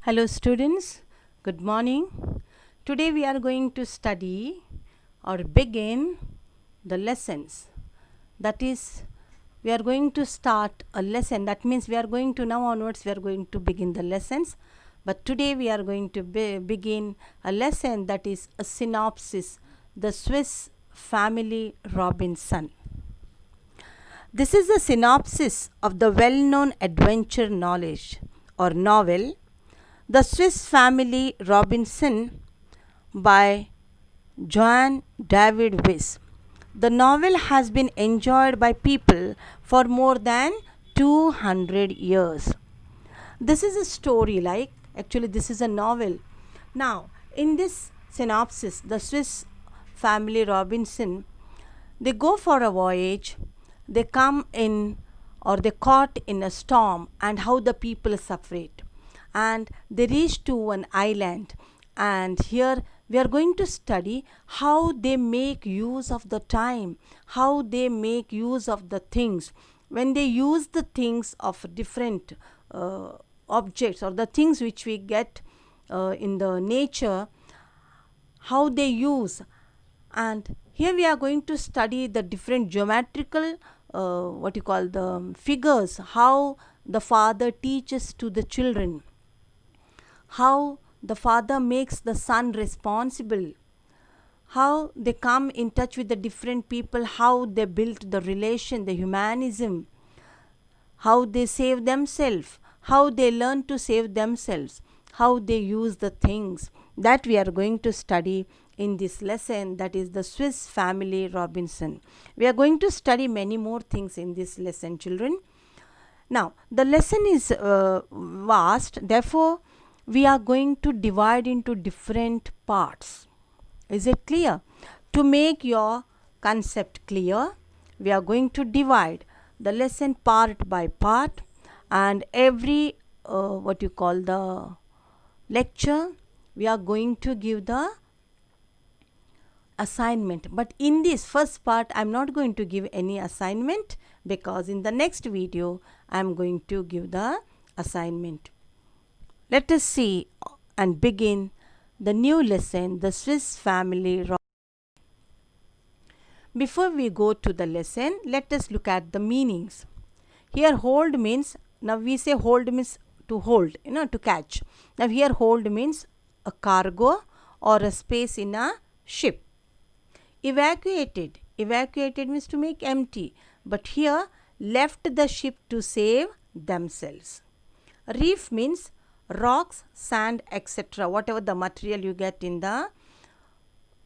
Hello students, good morning. Today we are going to study or begin the lessons. That is, we are going to start a lesson. That means we are going to now onwards we are going to begin the lessons. But today we are going to begin a lesson that is a synopsis, the Swiss family Robinson. This is a synopsis of the well-known adventure knowledge or novel The Swiss Family Robinson by Johann David Wyss. The novel has been enjoyed by people for more than 200 years. This is a story, actually, this is a novel. Now, in this synopsis, the Swiss family Robinson, they go for a voyage, they come in or they caught in a storm, and how the people suffered. And they reach to an island, and here we are going to study how they make use of the time, how they make use of the things. When they use the things of different objects or the things which we get in the nature, how they use. And here we are going to study the different geometrical the figures, how the father teaches to the children, how the father makes the son responsible, how they come in touch with the different people, how they built the relation, the humanism, how they save themselves, how they learn to save themselves, how they use the things. That we are going to study in this lesson, that is the Swiss family Robinson. We are going to study many more things in this lesson, children. Now, the lesson is vast, therefore, we are going to divide into different parts. Is it clear? To make your concept clear, we are going to divide the lesson part by part, and every the lecture we are going to give the assignment. But in this first part, I am not going to give any assignment, because in the next video I am going to give the assignment. Let us see and begin the new lesson, the Swiss family. Before we go to the lesson, let us look at the meanings. Here hold means, now we say hold means to hold, to catch. Now here hold means a cargo or a space in a ship. Evacuated means to make empty, but here left the ship to save themselves. Reef means rocks, sand, etc., whatever the material you get in the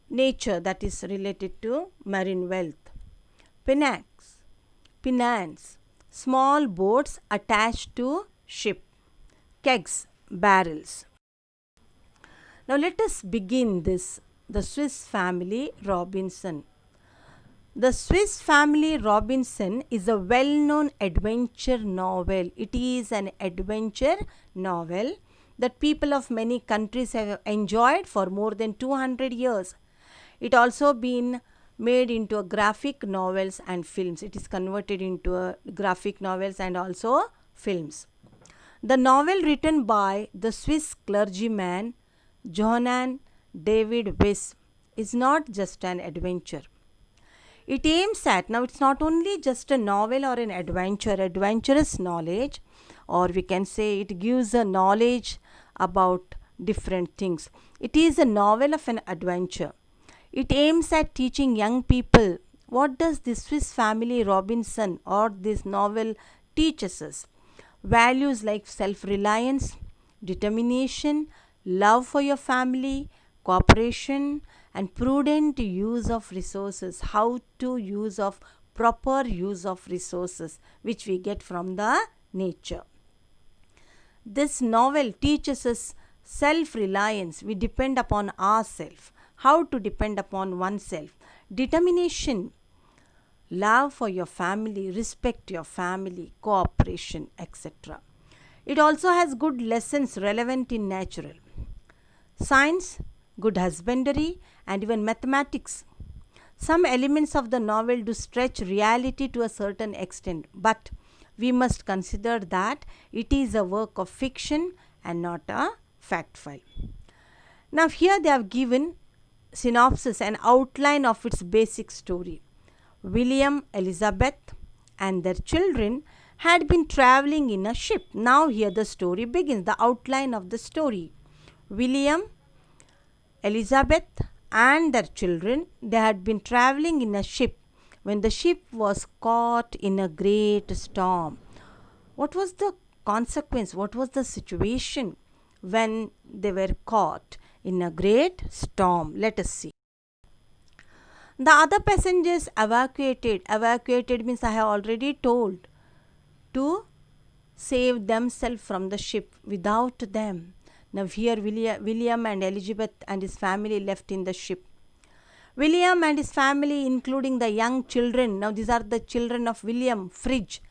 nature that is related to marine wealth. Pinnace, small boats attached to ship. Kegs, barrels. Now let us begin this, the Swiss family Robinson. The Swiss family Robinson is a well-known adventure novel. It is an adventure novel that people of many countries have enjoyed for more than 200 years. It also been made into a graphic novels and films. It is converted into a graphic novels and also films. The novel, written by the Swiss clergyman Johann David Wyss, is not just an adventure. It aims at, now it's not only just a novel or an adventurous knowledge, or we can say it gives a knowledge about different things. It is a novel of an adventure. It aims at teaching young people what does this Swiss family Robinson or this novel teaches us. Values like self-reliance, determination, love for your family, cooperation, and prudent use of resources, how to use of proper use of resources which we get from the nature. This novel teaches us self-reliance. We depend upon ourselves, how to depend upon oneself. Determination, love for your family, respect your family, cooperation, etc. It also has good lessons relevant in natural science, good husbandry, and even mathematics. Some elements of the novel do stretch reality to a certain extent, but we must consider that it is a work of fiction and not a fact file. Now here they have given synopsis, an outline of its basic story. William, Elizabeth and their children had been traveling in a ship. Now here the story begins, the outline of the story. William, Elizabeth and their children, they had been traveling in a ship when the ship was caught in a great storm. What was the consequence? What was the situation when they were caught in a great storm? Let us see. The other passengers evacuated. Evacuated means I have already told, to save themselves from the ship. Without them, now here William and Elizabeth and his family left in the ship. William and his family, including the young children, now these are the children of William, Fridge,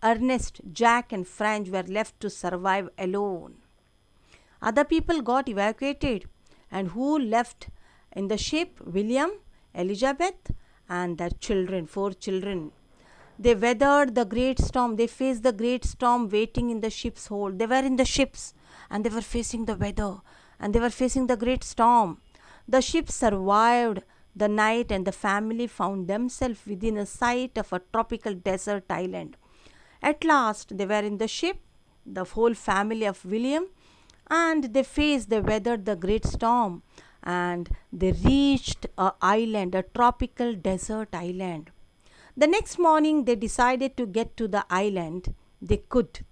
Ernest, Jack and Frank, were left to survive alone. Other people got evacuated, and who left in the ship? William, Elizabeth and their children, 4 children. They weathered the great storm. They faced the great storm waiting in the ship's hold. They were in the ships and they were facing the weather and they were facing the great storm. The ship survived the night and the family found themselves within a sight of a tropical desert island. At last they were in the ship, the whole family of William, and they weathered the great storm and they reached a island, a tropical desert island. The next morning they decided to get to the island. They could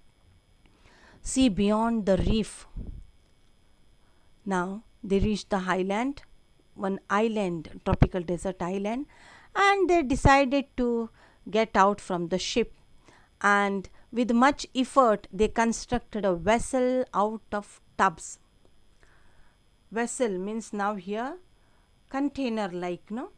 see beyond the reef. Now they reached the island, one island, tropical desert island, and they decided to get out from the ship. And with much effort they constructed a vessel out of tubs. Vessel means now here container like, no,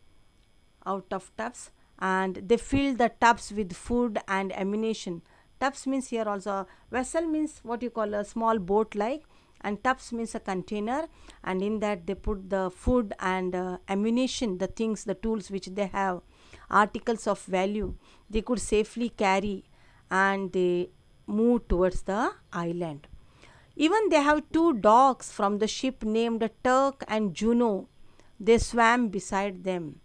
out of tubs, and they filled the tubs with food and ammunition. Tubs means here also, vessel means what you call a small boat like, and tubs means a container, and in that they put the food and ammunition, the things, the tools which they have, articles of value they could safely carry, and they moved towards the island. Even they have 2 dogs from the ship named Turk and Juno. They swam beside them.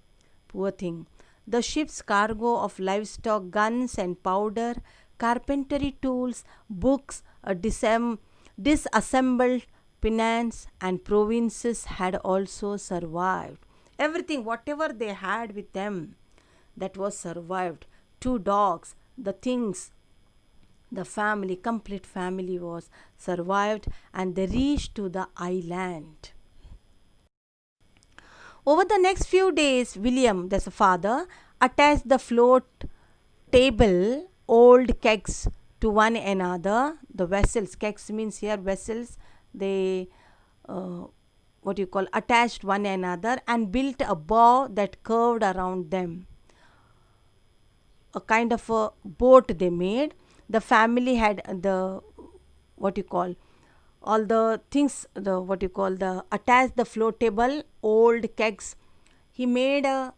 Poor thing. The ship's cargo of livestock, guns and powder, carpentry tools, books, a disassembled pinnace and provinces had also survived. Everything, whatever they had with them, that was survived. 2 dogs, the things, the family, complete family was survived, and they reached to the island. Over the next few days, William, there's a father, attached the float table, old kegs to one another. The vessels, kegs means here vessels, they attached one another and built a bow that curved around them. A kind of a boat they made. The family had the all the things, the attached the float table, old kegs. He made a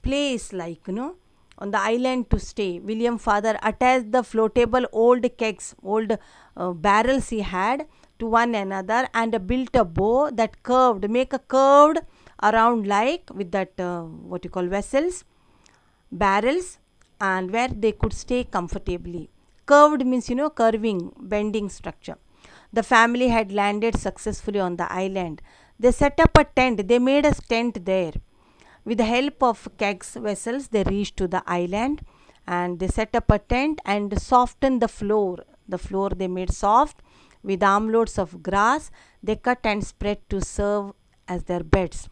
place like, on the island to stay. William father attached the floatable old kegs, old barrels he had to one another, and built a bow that curved, make a curved around like with that vessels, barrels, and where they could stay comfortably. Curved means, curving, bending structure. The family had landed successfully on the island. They set up a tent. They made a tent there. With the help of kegs vessels, they reached to the island, and they set up a tent and softened the floor. The floor they made soft with armloads of grass. They cut and spread to serve as their beds.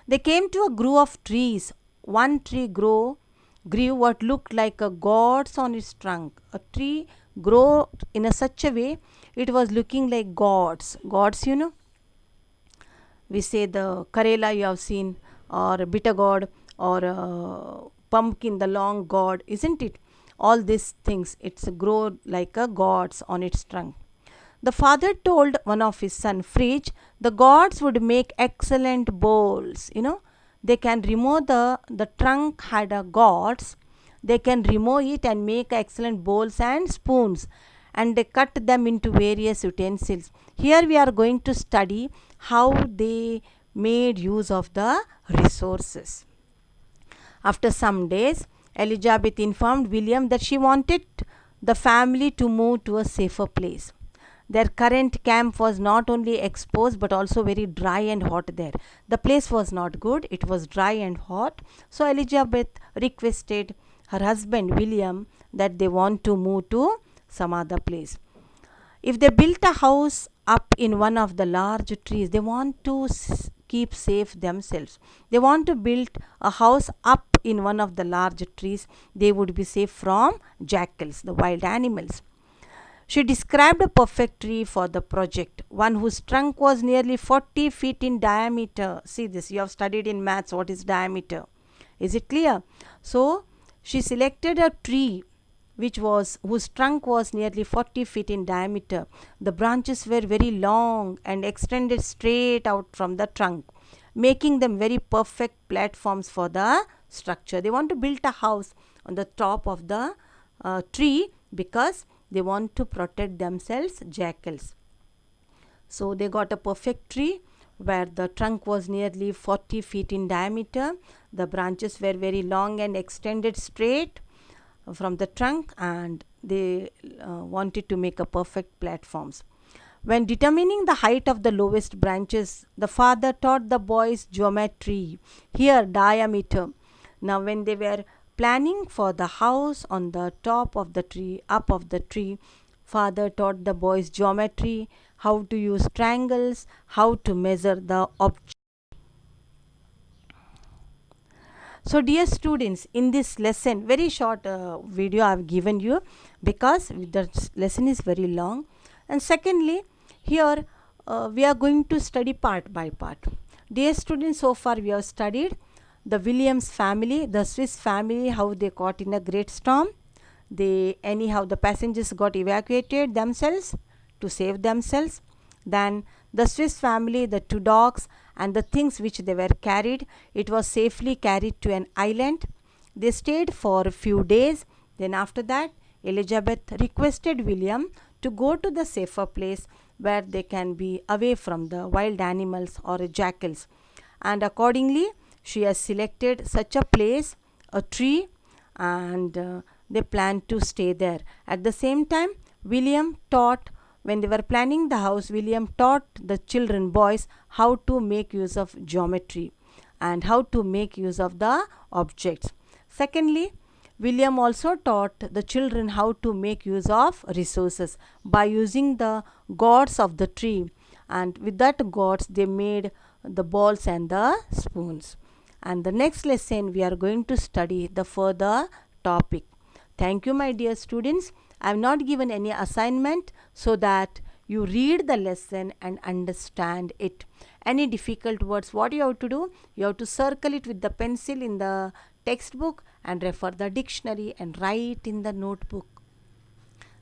They came to a grove of trees. One tree grew what looked like a gods on its trunk. A tree grew in such a way it was looking like gods. Gods, we say the Karela you have seen, or bitter gourd, or pumpkin, the long gourd, isn't it? All these things, it's grow like a gods on its trunk. The father told one of his son, Fridge, the gods would make excellent bowls. They can remove the trunk had a gods. They can remove it and make excellent bowls and spoons. and they cut them into various utensils. Here we are going to study how they made use of the resources. After some days, Elizabeth informed William that she wanted the family to move to a safer place. Their current camp was not only exposed but also very dry and hot there. The place was not good, it was dry and hot. So Elizabeth requested her husband William that they want to move to some other place. If they built a house up in one of the large trees, they want to keep safe themselves. They want to build a house up in one of the large trees. They would be safe from jackals, the wild animals. She described a perfect tree for the project, one whose trunk was nearly 40 feet in diameter. See this, you have studied in maths what is diameter. Is it clear? So, she selected a tree whose trunk was nearly 40 feet in diameter. The branches were very long and extended straight out from the trunk, making them very perfect platforms for the structure. They want to build a house on the top of the tree because they want to protect themselves jackals. So they got a perfect tree where the trunk was nearly 40 feet in diameter. The branches were very long and extended straight from the trunk, and they wanted to make a perfect platforms. When determining the height of the lowest branches, the father taught the boys geometry, here diameter. Now when they were planning for the house on the top of the tree, up of the tree, father taught the boys geometry, how to use triangles, how to measure the object. So dear students, in this lesson, very short video I have given you because the lesson is very long. And secondly, here we are going to study part by part. Dear students, so far we have studied the Williams family, the Swiss family, how they caught in a great storm. The passengers got evacuated themselves to save themselves. Then the Swiss family, the 2 dogs and the things which they were carried, it was safely carried to an island. They stayed for a few days. Then after that, Elizabeth requested William to go to the safer place where they can be away from the wild animals or jackals. And accordingly, she has selected such a place, a tree, and they planned to stay there. At the same time, when they were planning the house, William taught the children, boys, how to make use of geometry and how to make use of the objects. Secondly, William also taught the children how to make use of resources by using the gourds of the tree, and with that gourds they made the balls and the spoons. And the next lesson we are going to study the further topic. Thank you, my dear students. I have not given any assignment so that you read the lesson and understand it. Any difficult words, what you have to do? You have to circle it with the pencil in the textbook and refer the dictionary and write in the notebook.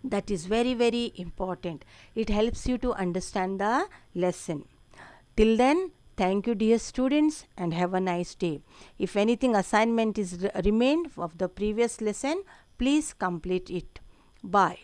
That is very, very important. It helps you to understand the lesson. Till then, thank you, dear students, and have a nice day. If anything assignment is remained of the previous lesson, please complete it. Bye.